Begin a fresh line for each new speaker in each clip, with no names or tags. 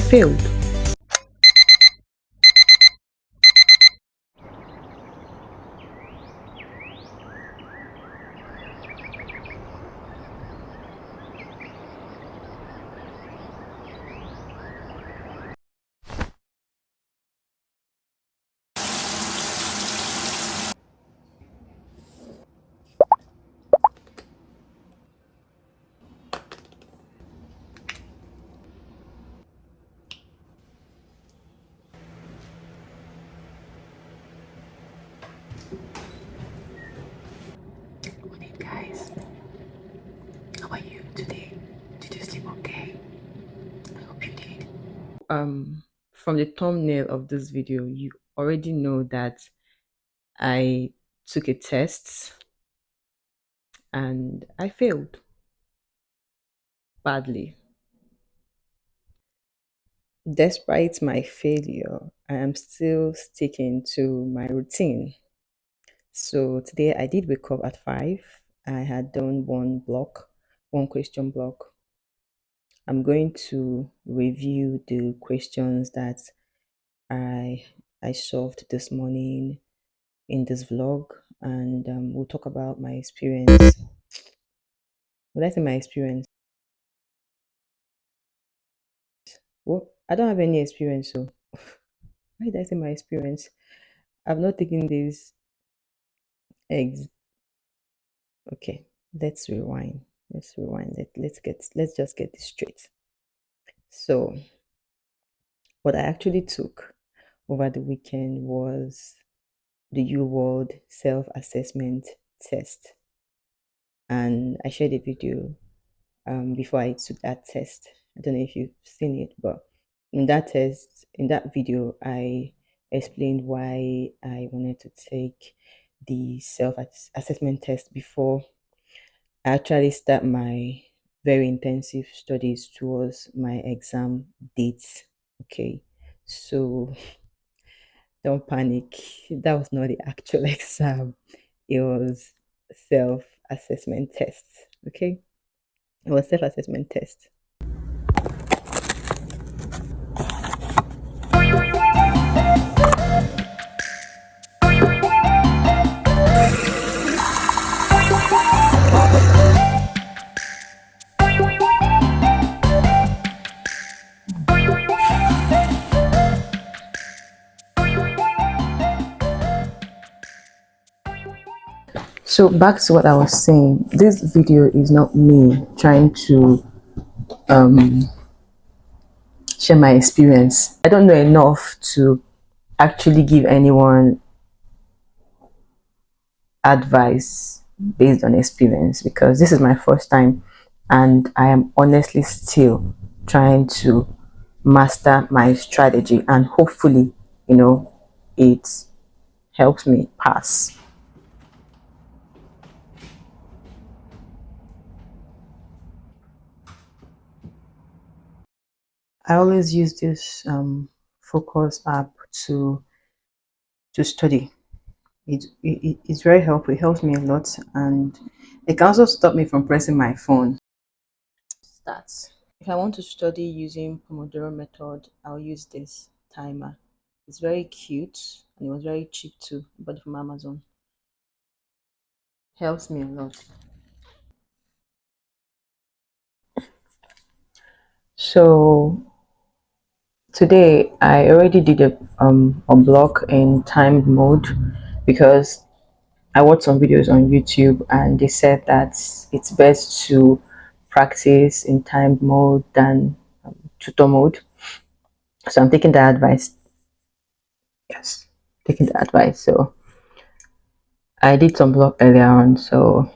I failed. Good morning, guys. How are you today? Did you sleep okay? I hope you did. From the thumbnail of this video, you already know that I took a test and I failed badly. Despite my failure, I am still sticking to my routine. So today I did wake up at 5. I had done one question block. I'm going to review the questions that I I solved this morning in this vlog, and we'll talk about my experience. Well, I say my experience. Well, I don't have any experience, so why did I say my experience? I've not taken this eggs. Okay, let's rewind. Let's rewind. Let's just get this straight. So, what I actually took over the weekend was the U World self-assessment test, and I shared a video before I took that test. I don't know if you've seen it, but in that video, I explained why I wanted to take the self-assessment test before I actually start my very intensive studies towards my exam dates. Okay, so don't panic. That was not the actual exam. It was self-assessment test. Okay, it was self-assessment test. So back to what I was saying, this video is not me trying to share my experience. I don't know enough to actually give anyone advice based on experience, because this is my first time and I am honestly still trying to master my strategy, and hopefully, it helps me pass. I always use this focus app to study. It's very helpful. It helps me a lot, and it can also stop me from pressing my phone. Starts. If I want to study using Pomodoro method, I'll use this timer. It's very cute and it was very cheap too. I bought it from Amazon. Helps me a lot. So today I already did a block in timed mode, because I watched some videos on YouTube and they said that it's best to practice in timed mode than tutor mode. So I'm taking that advice. Yes, taking the advice. So I did some vlog earlier on. So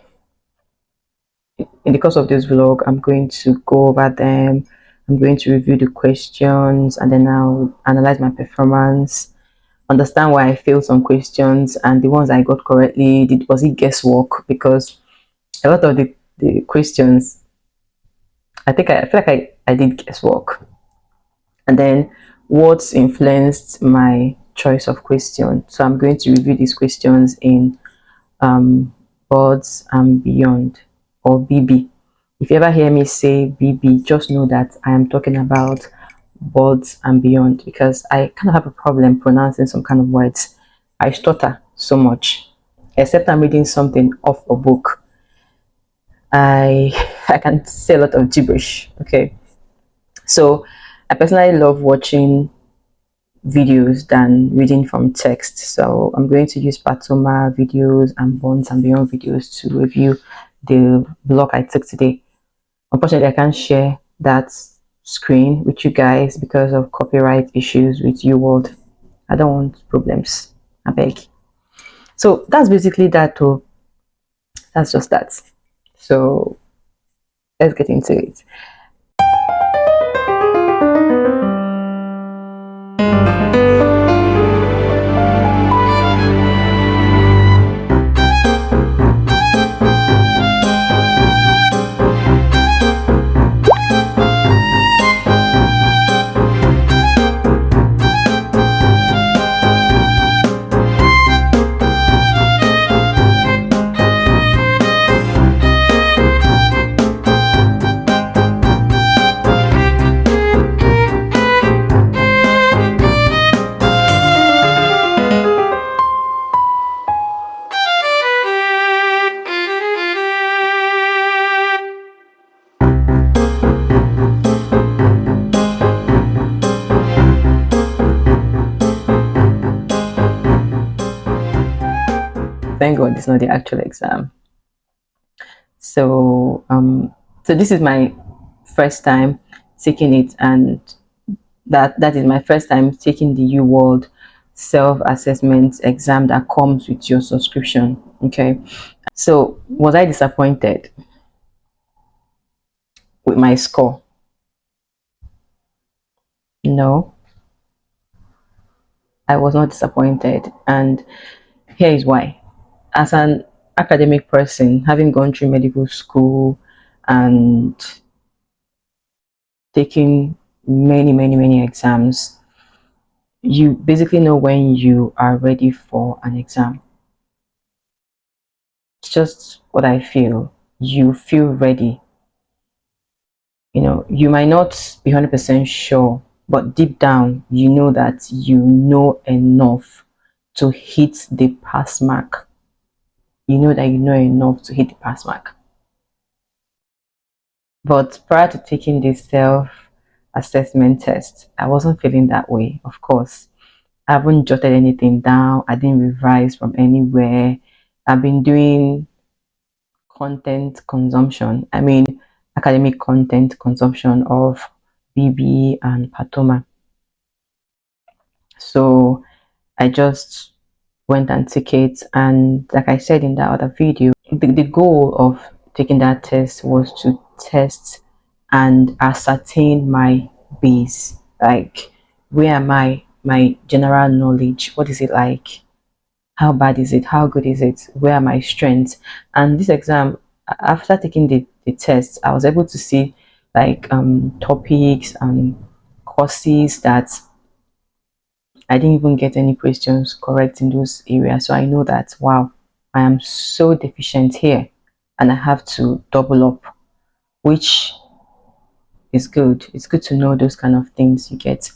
in the course of this vlog, I'm going to go over them. I'm going to review the questions, and then I'll analyze my performance, understand why I failed some questions, and the ones I got correctly, was it guesswork? Because a lot of the questions, I feel like I did guesswork. And then what's influenced my choice of question. So I'm going to review these questions in Boards and Beyond, or BB. If you ever hear me say BB, just know that I am talking about boards and beyond, because I kind of have a problem pronouncing some kind of words. I stutter so much, except I'm reading something off a book. I I can say a lot of gibberish. Okay, so I personally love watching videos than reading from text. So I'm going to use Patoma videos and Bonds and Beyond videos to review the blog I took today. Unfortunately, I can't share that screen with you guys because of copyright issues with UWorld. I don't want problems. I beg. So that's basically that. Too. That's just that. So let's get into it. Thank God it's not the actual exam. So so this is my first time taking it, and that is my first time taking the UWorld self-assessment exam that comes with your subscription. Okay, so was I disappointed with my score? No, I was not disappointed, and here is why. As an academic person, having gone through medical school and taking many exams, you basically know when you are ready for an exam. It's just what I feel. You feel ready. You know, you might not be 100% sure, but deep down, you know that you know enough to hit the pass mark. You know that you know enough to hit the pass mark. But prior to taking this self assessment test, I wasn't feeling that way, of course. I haven't jotted anything down, I didn't revise from anywhere. I've been doing content consumption. I mean, academic content consumption of BB and Patoma. So I just went and took it. And like I said in that other video, the goal of taking that test was to test and ascertain my base. Like, where am I? My general knowledge. What is it like? How bad is it? How good is it? Where are my strengths? And this exam, after taking the test, I was able to see like topics and courses that I didn't even get any questions correct in those areas. So I know that, wow, I am so deficient here and I have to double up, which is good. It's good to know those kind of things you get.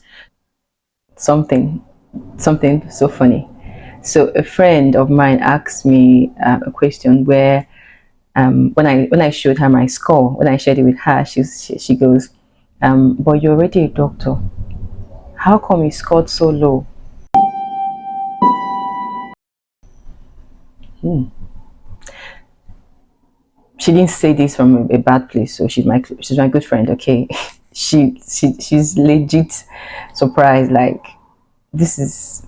Something, something so funny. So a friend of mine asked me a question where when I showed her my score, when I shared it with her, she goes, but you're already a doctor. How come you scored so low? Hmm. She didn't say this from a bad place, so she's my good friend. Okay, she's legit surprised. Like, this is,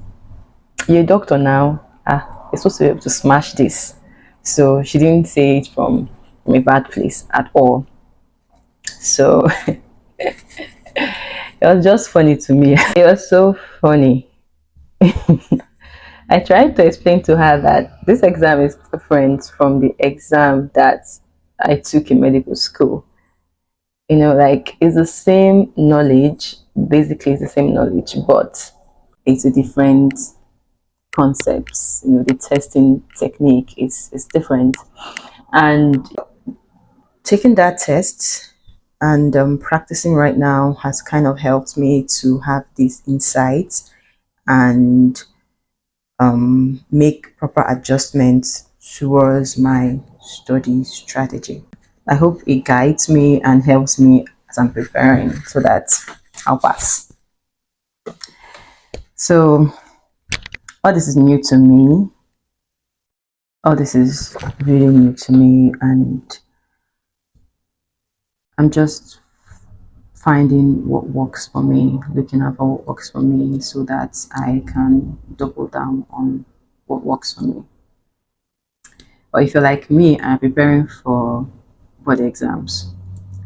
you're a doctor now. You're supposed to be able to smash this. So she didn't say it from a bad place at all. So it was just funny to me. It was so funny. I tried to explain to her that this exam is different from the exam that I took in medical school. You know, like, it's the same knowledge, basically it's the same knowledge, but it's a different concepts. You know, the testing technique is different. And taking that test, And practicing right now has kind of helped me to have these insights and make proper adjustments towards my study strategy. I hope it guides me and helps me as I'm preparing so that I'll pass. So, all this is new to me. All this is really new to me, and I'm just finding what works for me, looking at what works for me so that I can double down on what works for me. Or if you're like me and preparing for board exams,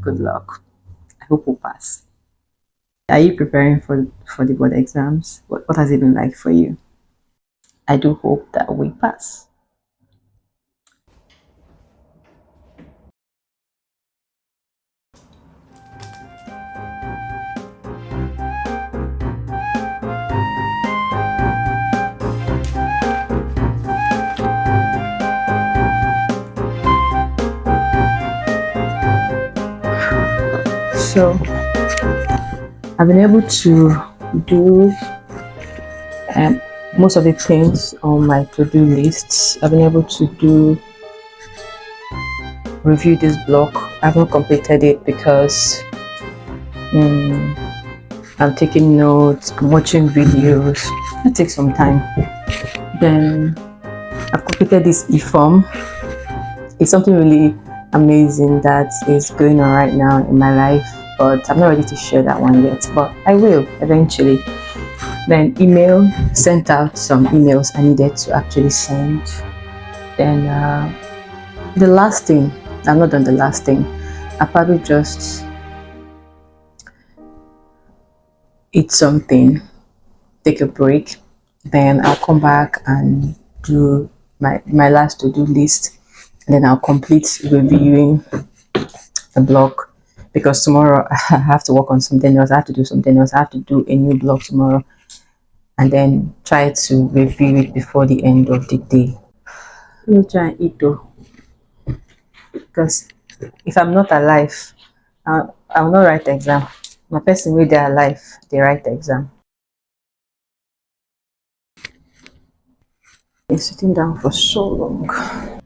good luck. I hope we'll pass. Are you preparing for the board exams? What has it been like for you? I do hope that we pass. So I've been able to do um, most of the things on my to-do lists. I've been able to review this block. I haven't completed it because I'm taking notes, I'm watching videos. It takes some time. Then I've completed this e-form. It's something really amazing that is going on right now in my life, but I'm not ready to share that one yet, but I will eventually. Then email, sent out some emails I needed to actually send. Then the last thing, I'm not done the last thing. I'll probably just eat something, take a break, then I'll come back and do my last to-do list, and then I'll complete reviewing the blog because tomorrow I have to work on something else. I have to do something else. I have to do a new blog tomorrow, and then try to review it before the end of the day. Let me try and eat though, because if I'm not alive, I'll not write the exam. My person with their alive, they write the exam. Been sitting down for so long.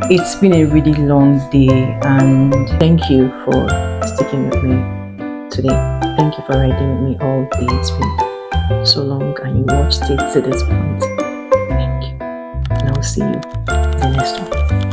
It's been a really long day, and thank you for sticking with me today. Thank you for riding with me all day. It's been so long and you watched it to this point. Thank you. And I'll see you in the next one.